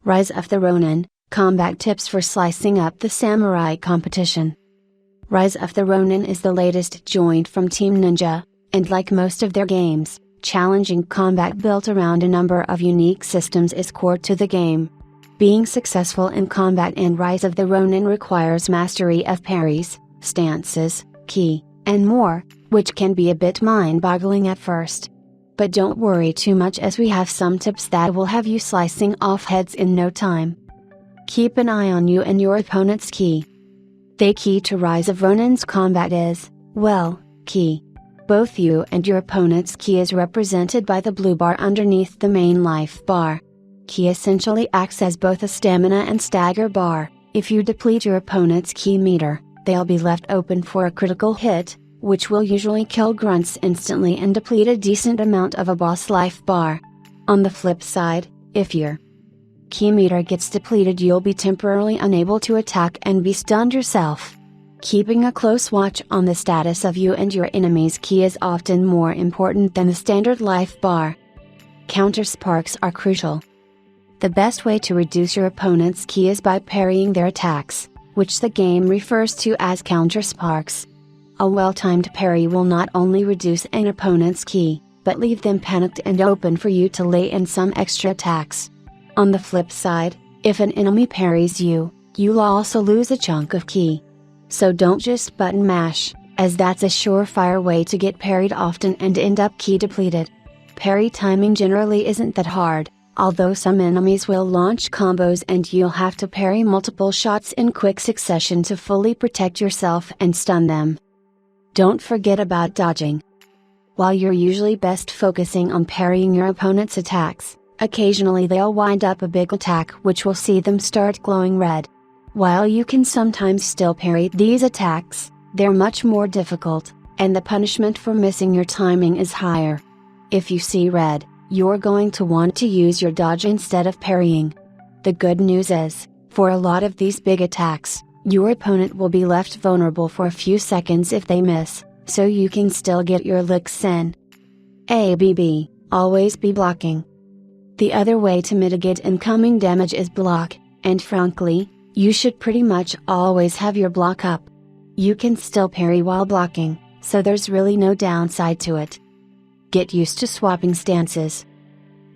Rise of the Ronin, combat tips for slicing up the samurai competition. Rise of the Ronin is the latest joint from Team Ninja, and like most of their games, challenging combat built around a number of unique systems is core to the game. Being successful in combat in Rise of the Ronin requires mastery of parries, stances, ki, and more, which can be a bit mind-boggling at first. But don't worry too much, as we have some tips that will have you slicing off heads in no time. Keep an eye on you and your opponent's ki. The key to Rise of Ronin's combat is, well, ki. Both you and your opponent's ki is represented by the blue bar underneath the main life bar. Ki essentially acts as both a stamina and stagger bar. If you deplete your opponent's ki meter, they'll be left open for a critical hit, which will usually kill grunts instantly and deplete a decent amount of a boss life bar. On the flip side, if your ki meter gets depleted, you'll be temporarily unable to attack and be stunned yourself. Keeping a close watch on the status of you and your enemy's ki is often more important than the standard life bar. Counter sparks are crucial. The best way to reduce your opponent's ki is by parrying their attacks, which the game refers to as counter sparks. A well-timed parry will not only reduce an opponent's ki, but leave them panicked and open for you to lay in some extra attacks. On the flip side, if an enemy parries you, you'll also lose a chunk of ki. So don't just button mash, as that's a surefire way to get parried often and end up ki depleted. Parry timing generally isn't that hard, although some enemies will launch combos and you'll have to parry multiple shots in quick succession to fully protect yourself and stun them. Don't forget about dodging. While you're usually best focusing on parrying your opponent's attacks, occasionally they'll wind up a big attack which will see them start glowing red. While you can sometimes still parry these attacks, they're much more difficult, and the punishment for missing your timing is higher. If you see red, you're going to want to use your dodge instead of parrying. The good news is, for a lot of these big attacks, your opponent will be left vulnerable for a few seconds if they miss, so you can still get your licks in. ABB, always be blocking. The other way to mitigate incoming damage is block, and frankly, you should pretty much always have your block up. You can still parry while blocking, so there's really no downside to it. Get used to swapping stances.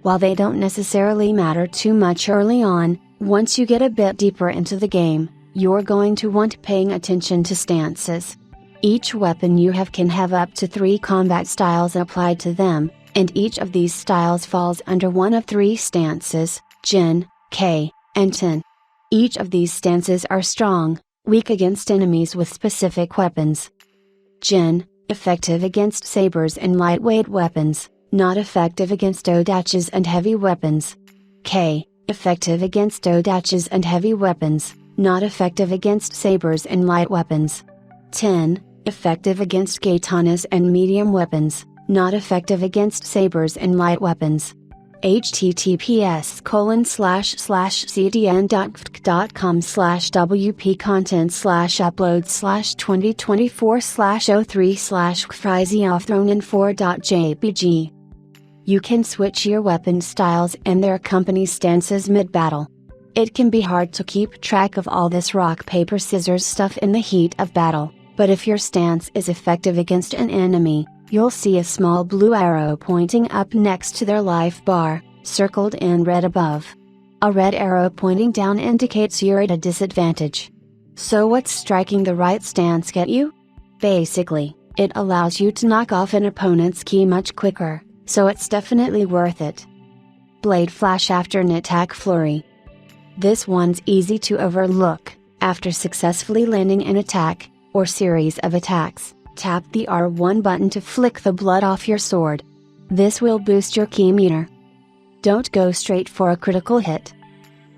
While they don't necessarily matter too much early on, once you get a bit deeper into the game, you're going to want paying attention to stances. Each weapon you have can have up to 3 combat styles applied to them, and each of these styles falls under one of 3 stances, Jin, K, and Ten. Each of these stances are strong, weak against enemies with specific weapons. Jin, effective against sabers and lightweight weapons, not effective against odaches and heavy weapons. K, effective against odaches and heavy weapons, not effective against sabers and light weapons. 10, effective against katanas and medium weapons, not effective against sabers and light weapons. https://cdn.wp-content/wp-content/upload/2024/03/crazy-off-ronin4.jpg. You can switch your weapon styles and their company stances mid-battle. It can be hard to keep track of all this rock paper scissors stuff in the heat of battle, but if your stance is effective against an enemy, you'll see a small blue arrow pointing up next to their life bar, circled in red above. A red arrow pointing down indicates you're at a disadvantage. So what's striking the right stance get you? Basically, it allows you to knock off an opponent's ki much quicker, so it's definitely worth it. Blade Flash after an attack flurry. This one's easy to overlook. After successfully landing an attack, or series of attacks, tap the R1 button to flick the blood off your sword. This will boost your ki meter. Don't go straight for a critical hit.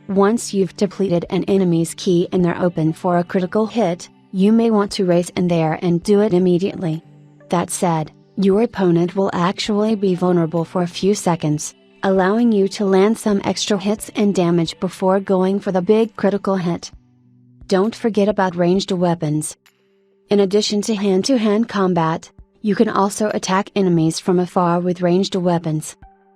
Once you've depleted an enemy's ki and they're open for a critical hit, you may want to race in there and do it immediately. That said, your opponent will actually be vulnerable for a few seconds, allowing you to land some extra hits and damage before going for the big critical hit. Don't forget about ranged weapons. In addition to hand-to-hand combat, you can also attack enemies from afar with ranged weapons.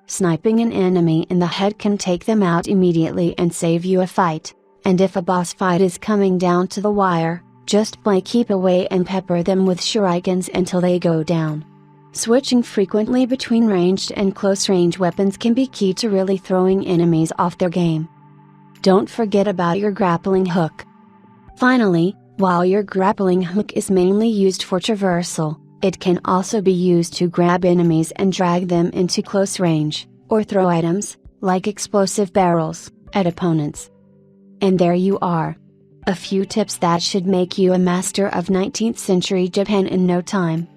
Sniping an enemy in the head can take them out immediately and save you a fight, and if a boss fight is coming down to the wire, just play keep away and pepper them with shurikens until they go down. Switching frequently between ranged and close range weapons can be key to really throwing enemies off their game. Don't forget about your grappling hook. Finally, while your grappling hook is mainly used for traversal, it can also be used to grab enemies and drag them into close range, or throw items, like explosive barrels, at opponents. And there you are. A few tips that should make you a master of 19th century Japan in no time.